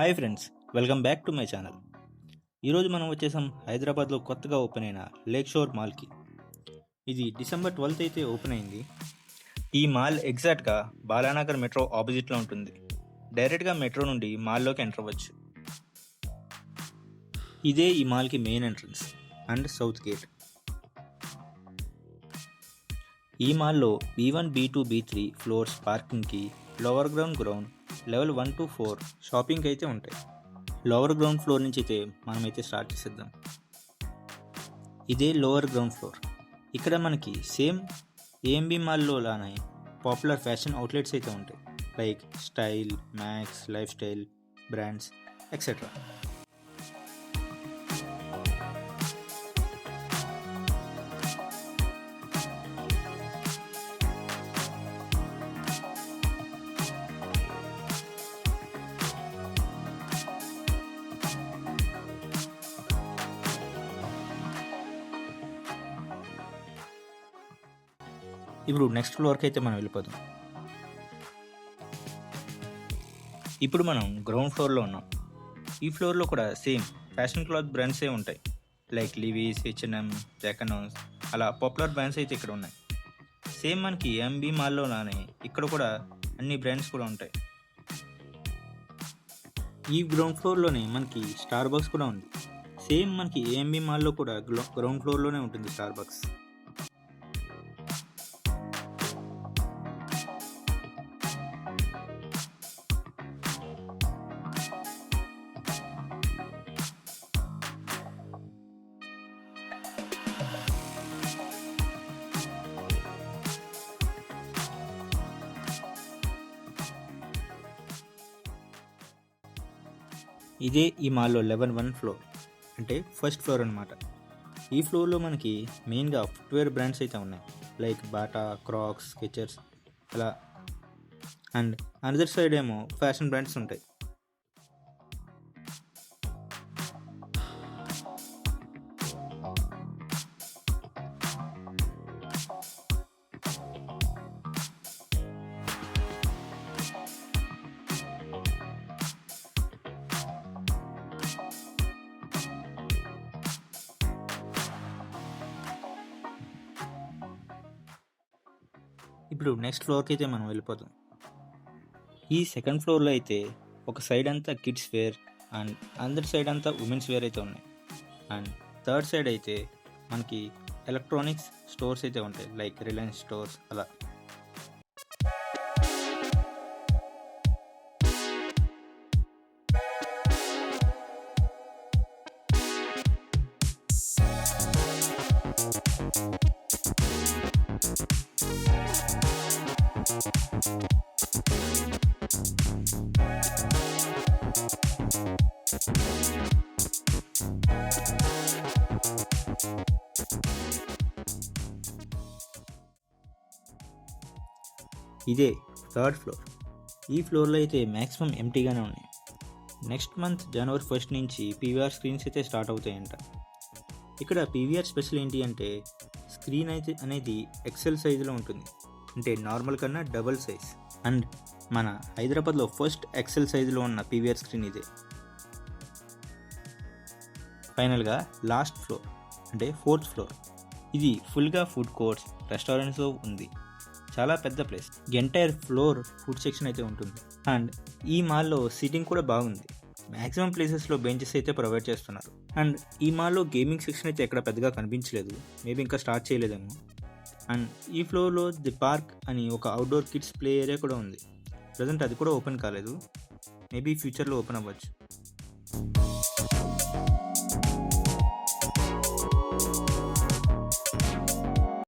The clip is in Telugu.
Hi friends, welcome back to my channel. ఈరోజు మనం వచ్చేసాం హైదరాబాద్లో కొత్తగా ఓపెన్ అయిన లేక్ షోర్ మాల్కి. ఇది డిసెంబర్ 12th అయితే ఓపెన్ అయింది. ఈ మాల్ ఎగ్జాక్ట్గా బాలానగర్ మెట్రో ఆపోజిట్లో ఉంటుంది. డైరెక్ట్గా మెట్రో నుండి మాల్లోకి ఎంటర్ అవ్వచ్చు. ఇదే ఈ మాల్కి main entrance and south gate. ఈ మాల్లో B1, B2, B3 ఫ్లోర్స్ పార్కింగ్కి, లోవర్ గ్రౌండ్ లెవెల్ 1 to 4 షాపింగ్కి అయితే ఉంటాయి. లోవర్ గ్రౌండ్ ఫ్లోర్ నుంచి అయితే మనమైతే స్టార్ట్ చేసేద్దాం. ఇదే లోవర్ గ్రౌండ్ ఫ్లోర్. ఇక్కడ మనకి సేమ్ AMB మాల్లో లానే పాపులర్ ఫ్యాషన్ అవుట్లెట్స్ అయితే ఉంటాయి. Like style, max, life style brands etcetera. ఇప్పుడు నెక్స్ట్ ఫ్లోర్కి అయితే మనం వెళ్ళిపోదాం. ఇప్పుడు మనం గ్రౌండ్ ఫ్లోర్లో ఉన్నాం. ఈ ఫ్లోర్లో కూడా సేమ్ ఫ్యాషన్ క్లాత్ బ్రాండ్సే ఉంటాయి. లైక్ లివీస్, H&M, జాకనోస్ అలా పాపులర్ బ్రాండ్స్ అయితే ఇక్కడ ఉన్నాయి. సేమ్ మనకి AMB మాల్లో లానే ఇక్కడ కూడా అన్ని బ్రాండ్స్ కూడా ఉంటాయి. ఈ గ్రౌండ్ ఫ్లోర్లోనే మనకి స్టార్ బక్స్ కూడా ఉంది. సేమ్ మనకి AMB మాల్లో కూడా గ్రౌండ్ ఫ్లోర్లోనే ఉంటుంది స్టార్ బక్స్. ఇదే ఈ మాల్లో లెవెల్ 1 ఫ్లోర్, అంటే ఫస్ట్ ఫ్లోర్ అనమాట. ఈ ఫ్లోర్లో మనకి మెయిన్గా ఫుట్వేర్ బ్రాండ్స్ అయితే ఉన్నాయి. లైక్ బాటా, క్రాక్స్, స్కెచర్స్ అలా. అండ్ అనదర్ సైడ్ ఏమో ఫ్యాషన్ బ్రాండ్స్ ఉంటాయి. ఇప్పుడు నెక్స్ట్ ఫ్లోర్కి అయితే మనం వెళ్ళిపోతాం. ఈ సెకండ్ ఫ్లోర్లో అయితే ఒక సైడ్ అంతా కిడ్స్ వేర్ అండ్ అందరి సైడ్ అంతా ఉమెన్స్ వేర్ అయితే ఉన్నాయి. అండ్ థర్డ్ సైడ్ అయితే మనకి ఎలక్ట్రానిక్స్ స్టోర్స్ అయితే ఉంటాయి. లైక్ రిలయన్స్ స్టోర్స్ అలా. ఇదే థర్డ్ ఫ్లోర్. ఈ ఫ్లోర్లో అయితే మ్యాక్సిమం ఎంటీగానే ఉన్నాయి. నెక్స్ట్ మంత్ January 1st నుంచి PVR స్క్రీన్స్ అయితే స్టార్ట్ అవుతాయంట. ఇక్కడ PVR స్పెషల్ ఏంటి అంటే స్క్రీన్ అయితే అనేది XL సైజులో ఉంటుంది. అంటే నార్మల్ కన్నా డబుల్ సైజ్. అండ్ మన హైదరాబాద్లో ఫస్ట్ XL సైజులో ఉన్న PVR స్క్రీన్ ఇదే. ఫైనల్గా లాస్ట్ ఫ్లోర్ అంటే ఫోర్త్ ఫ్లోర్. ఇది ఫుల్గా ఫుడ్ కోర్ట్స్, రెస్టారెంట్స్తో ఉంది. చాలా పెద్ద place. Entire floor food section అయితే ఉంటుంది. అండ్ ఈ మాల్లో సీటింగ్ కూడా బాగుంది. మ్యాక్సిమం ప్లేసెస్లో బెంచెస్ అయితే ప్రొవైడ్ చేస్తున్నారు. అండ్ ఈ మాల్లో గేమింగ్ సెక్షన్ అయితే ఎక్కడ పెద్దగా కనిపించలేదు. మేబీ ఇంకా స్టార్ట్ చేయలేదేమో. అండ్ ఈ ఫ్లోర్లో ది పార్క్ అని ఒక అవుట్డోర్ కిడ్స్ ప్లే ఏరియా కూడా ఉంది. ప్రజెంట్ అది కూడా ఓపెన్ కాలేదు. మేబీ ఫ్యూచర్లో ఓపెన్ అవ్వచ్చు.